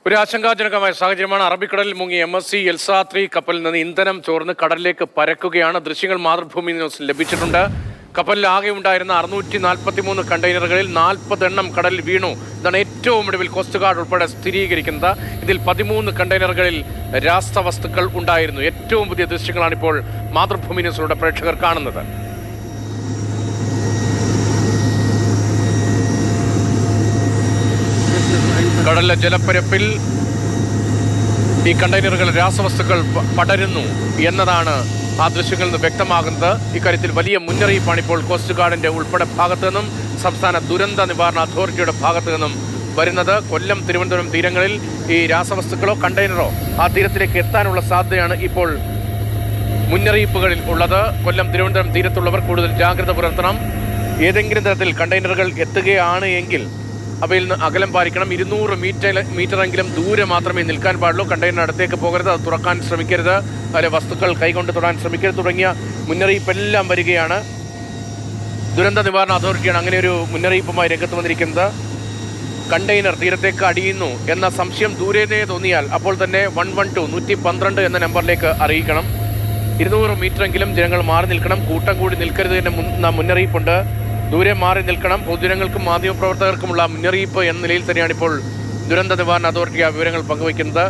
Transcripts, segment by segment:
ഒരു ആശങ്കാജനകമായ സാഹചര്യമാണ്. അറബിക്കടലിൽ മുങ്ങി MSC എൽസ 3 കപ്പലിൽ നിന്ന് ഇന്ധനം ചോർന്ന് കടലിലേക്ക് പരക്കുകയാണ്. ദൃശ്യങ്ങൾ മാതൃഭൂമി ന്യൂസിൽ ലഭിച്ചിട്ടുണ്ട്. കപ്പലിൽ ആകെ ഉണ്ടായിരുന്ന 643 കണ്ടെയ്നറുകളിൽ 40 എണ്ണം കടലിൽ വീണു. ഇതാണ് ഏറ്റവും ഒടുവിൽ കോസ്റ്റ് ഗാർഡ് ഉൾപ്പെടെ സ്ഥിരീകരിക്കുന്നത്. ഇതിൽ 13 കണ്ടെയ്നറുകളിൽ രാസവസ്തുക്കൾ ഉണ്ടായിരുന്നു. ഏറ്റവും പുതിയ ദൃശ്യങ്ങളാണ് ഇപ്പോൾ മാതൃഭൂമി ന്യൂസിലൂടെ പ്രേക്ഷകർ കാണുന്നത്. കടലിലെ ജലപ്പരപ്പിൽ ഈ കണ്ടെയ്നറുകൾ രാസവസ്തുക്കൾ പടരുന്നു എന്നതാണ് ആ ദൃശ്യങ്ങളിൽ നിന്ന് വ്യക്തമാകുന്നത്. ഇക്കാര്യത്തിൽ വലിയ മുന്നറിയിപ്പാണ് ഇപ്പോൾ കോസ്റ്റ് ഗാർഡിന്റെ ഉൾപ്പെടെ ഭാഗത്തു നിന്നും സംസ്ഥാന ദുരന്ത നിവാരണ അതോറിറ്റിയുടെ ഭാഗത്തു നിന്നും വരുന്നത്. കൊല്ലം, തിരുവനന്തപുരം തീരങ്ങളിൽ ഈ രാസവസ്തുക്കളോ കണ്ടെയ്നറോ ആ തീരത്തിലേക്ക് എത്താനുള്ള സാധ്യതയാണ് ഇപ്പോൾ മുന്നറിയിപ്പുകളിൽ ഉള്ളത്. കൊല്ലം, തിരുവനന്തപുരം തീരത്തുള്ളവർ കൂടുതൽ ജാഗ്രത പുലർത്തണം. ഏതെങ്കിലും തരത്തിൽ കണ്ടെയ്നറുകൾ എത്തുകയാണ് എങ്കിൽ അവയിൽ നിന്ന് അകലം പാലിക്കണം. 200 മീറ്ററെങ്കിലും ദൂരെ മാത്രമേ നിൽക്കാൻ പാടുള്ളൂ. കണ്ടെയ്നർ അടുത്തേക്ക് പോകരുത്, അത് തുറക്കാൻ ശ്രമിക്കരുത്, അതിലെ വസ്തുക്കൾ കൈകൊണ്ട് തൊടാൻ ശ്രമിക്കരുത് തുടങ്ങിയ മുന്നറിയിപ്പെല്ലാം വരികയാണ്. ദുരന്ത നിവാരണ അതോറിറ്റിയാണ് അങ്ങനെ ഒരു മുന്നറിയിപ്പുമായി രംഗത്ത് വന്നിരിക്കുന്നത്. കണ്ടെയ്നർ തീരത്തേക്ക് അടിയുന്നു എന്ന സംശയം ദൂരേനേ തോന്നിയാൽ അപ്പോൾ തന്നെ 112 എന്ന നമ്പറിലേക്ക് അറിയിക്കണം. 200 മീറ്ററെങ്കിലും ജനങ്ങൾ മാറി നിൽക്കണം. കൂട്ടം കൂടി നിൽക്കരുത് എന്ന മുന്നറിയിപ്പുണ്ട്. ദൂരെ മാറി നിൽക്കണം. പൊതുജനങ്ങൾക്കും മാധ്യമപ്രവർത്തകർക്കുമുള്ള മുന്നറിയിപ്പ് എന്ന നിലയിൽ തന്നെയാണ് ഇപ്പോൾ ദുരന്ത നിവാരണ അതോറിറ്റി ആ വിവരങ്ങൾ പങ്കുവയ്ക്കുന്നത്.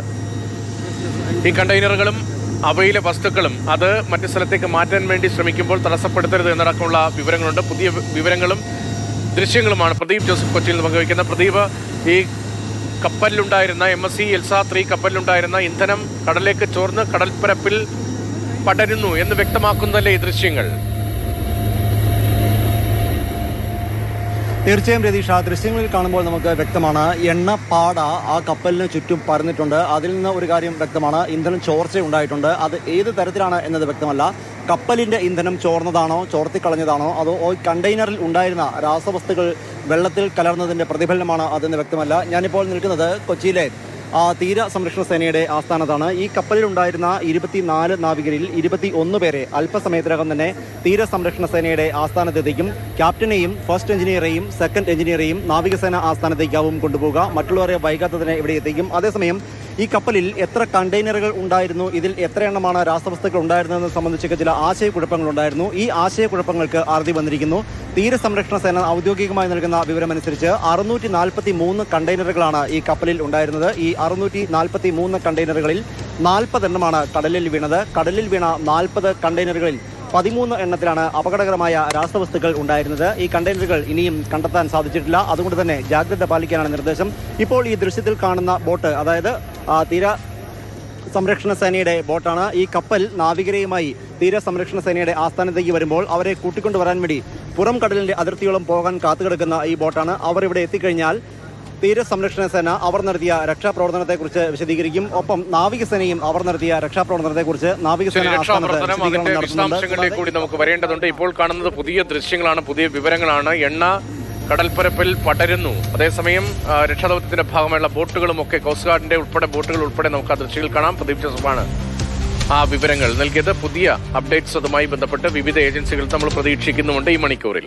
ഈ കണ്ടെയ്നറുകളും അവയിലെ വസ്തുക്കളും അത് മറ്റു സ്ഥലത്തേക്ക് മാറ്റാൻ വേണ്ടി ശ്രമിക്കുമ്പോൾ തടസ്സപ്പെടുത്തരുത് എന്നടക്കമുള്ള വിവരങ്ങളുണ്ട്. പുതിയ വിവരങ്ങളും ദൃശ്യങ്ങളുമാണ് പ്രദീപ് ജോസഫ് കൊച്ചിയിൽ നിന്ന് പങ്കുവയ്ക്കുന്നത്. പ്രദീപ്, ഈ കപ്പലിലുണ്ടായിരുന്ന MSC എൽസ 3 കപ്പലിലുണ്ടായിരുന്ന ഇന്ധനം കടലിലേക്ക് ചോർന്ന് കടൽപ്പരപ്പിൽ പടരുന്നു എന്ന് വ്യക്തമാക്കുന്നതല്ലേ ഈ ദൃശ്യങ്ങൾ? തീർച്ചയായും രതീഷ്, ആ ദൃശ്യങ്ങളിൽ കാണുമ്പോൾ നമുക്ക് വ്യക്തമാണ് എണ്ണപ്പാട ആ കപ്പലിന് ചുറ്റും പരന്നിട്ടുണ്ട്. അതിൽ നിന്ന് ഒരു കാര്യം വ്യക്തമാണ്, ഇന്ധനം ചോർച്ച ഉണ്ടായിട്ടുണ്ട്. അത് ഏത് തരത്തിലാണ് എന്നത് വ്യക്തമല്ല. കപ്പലിൻ്റെ ഇന്ധനം ചോർന്നതാണോ, ചോർത്തിക്കളഞ്ഞതാണോ, അതോ കണ്ടെയ്നറിൽ ഉണ്ടായിരുന്ന രാസവസ്തുക്കൾ വെള്ളത്തിൽ കലർന്നതിൻ്റെ പ്രതിഫലനമാണ് അതെന്ന് വ്യക്തമല്ല. ഞാനിപ്പോൾ നിൽക്കുന്നത് കൊച്ചിയിലെ തീര സംരക്ഷണ സേനയുടെ ആസ്ഥാനത്താണ്. ഈ കപ്പലിലുണ്ടായിരുന്ന 24 നാവികരിൽ 21 പേരെ അല്പസമയത്തിനകം തന്നെ തീര സംരക്ഷണ സേനയുടെ ആസ്ഥാനത്തെത്തിക്കും. ക്യാപ്റ്റനെയും ഫസ്റ്റ് എഞ്ചിനീയറെയും സെക്കൻഡ് എഞ്ചിനീയറെയും നാവികസേന ആസ്ഥാനത്തേക്കാവും കൊണ്ടുപോകുക. മറ്റുള്ളവരെ വൈകാതെ തന്നെ ഇവിടെ എത്തിക്കും. അതേസമയം ഈ കപ്പലിൽ എത്ര കണ്ടെയ്നറുകൾ ഉണ്ടായിരുന്നു, ഇതിൽ എത്ര എണ്ണമാണ് രാസവസ്തുക്കൾ ഉണ്ടായിരുന്നതെന്ന് സംബന്ധിച്ചൊക്കെ ചില ആശയക്കുഴപ്പങ്ങളുണ്ടായിരുന്നു. ഈ ആശയക്കുഴപ്പങ്ങൾക്ക് അറുതി വന്നിരിക്കുന്നു. തീരസംരക്ഷണ സേന ഔദ്യോഗികമായി നൽകുന്ന വിവരമനുസരിച്ച് 643 കണ്ടെയ്നറുകളാണ് ഈ കപ്പലിൽ ഉണ്ടായിരുന്നത്. ഈ 643 കണ്ടെയ്നറുകളിൽ 40 എണ്ണമാണ് കടലിൽ വീണത്. കടലിൽ വീണ 40 കണ്ടെയ്നറുകളിൽ 13 എണ്ണത്തിലാണ് അപകടകരമായ രാസവസ്തുക്കൾ ഉണ്ടായിരുന്നത്. ഈ കണ്ടെയ്നറുകൾ ഇനിയും കണ്ടെത്താൻ സാധിച്ചിട്ടില്ല. അതുകൊണ്ട് തന്നെ ജാഗ്രത പാലിക്കാനാണ് നിർദ്ദേശം. ഇപ്പോൾ ഈ ദൃശ്യത്തിൽ കാണുന്ന ബോട്ട്, അതായത് തീര സംരക്ഷണ സേനയുടെ ബോട്ടാണ്. ഈ കപ്പൽ നാവികരെയുമായി തീര സംരക്ഷണ സേനയുടെ ആസ്ഥാനത്തേക്ക് വരുമ്പോൾ അവരെ കൂട്ടിക്കൊണ്ടുവരാൻ വേണ്ടി പുറം കടലിന്റെ അതിർത്തിയോളം പോകാൻ കാത്തുകിടക്കുന്ന ഈ ബോട്ടാണ്. അവർ ഇവിടെ എത്തിക്കഴിഞ്ഞാൽ തീര സംരക്ഷണ സേന അവർ നടത്തിയ രക്ഷാപ്രവർത്തനത്തെക്കുറിച്ച് വിശദീകരിക്കും. ഒപ്പം നാവികസേനയും അവർ നടത്തിയ രക്ഷാപ്രവർത്തനത്തെക്കുറിച്ച് നാവികസേന വിശദാംശങ്ങളിലേക്ക് കൂടി നമുക്ക് വരേണ്ടതുണ്ട്. ഇപ്പോൾ കാണുന്നത് പുതിയ ദൃശ്യങ്ങളാണ്, പുതിയ വിവരങ്ങളാണ്. എണ്ണ കടൽപ്പരപ്പിൽ പടരുന്നു. അതേസമയം രക്ഷാദൗത്യത്തിന്റെ ഭാഗമായുള്ള ബോട്ടുകളും ഒക്കെ കോസ്റ്റ് ഗാർഡിന്റെ ബോട്ടുകൾ ഉൾപ്പെടെ നമുക്ക് ആ ദൃശ്യങ്ങൾ കാണാം. പ്രദീപ് ജോസഫാണ് ആ വിവരങ്ങൾ നൽകിയത്. പുതിയ അപ്ഡേറ്റ്സ് അതുമായി ബന്ധപ്പെട്ട് വിവിധ ഏജൻസികൾ നമ്മൾ പ്രതീക്ഷിക്കുന്നുമുണ്ട് ഈ മണിക്കൂറിൽ.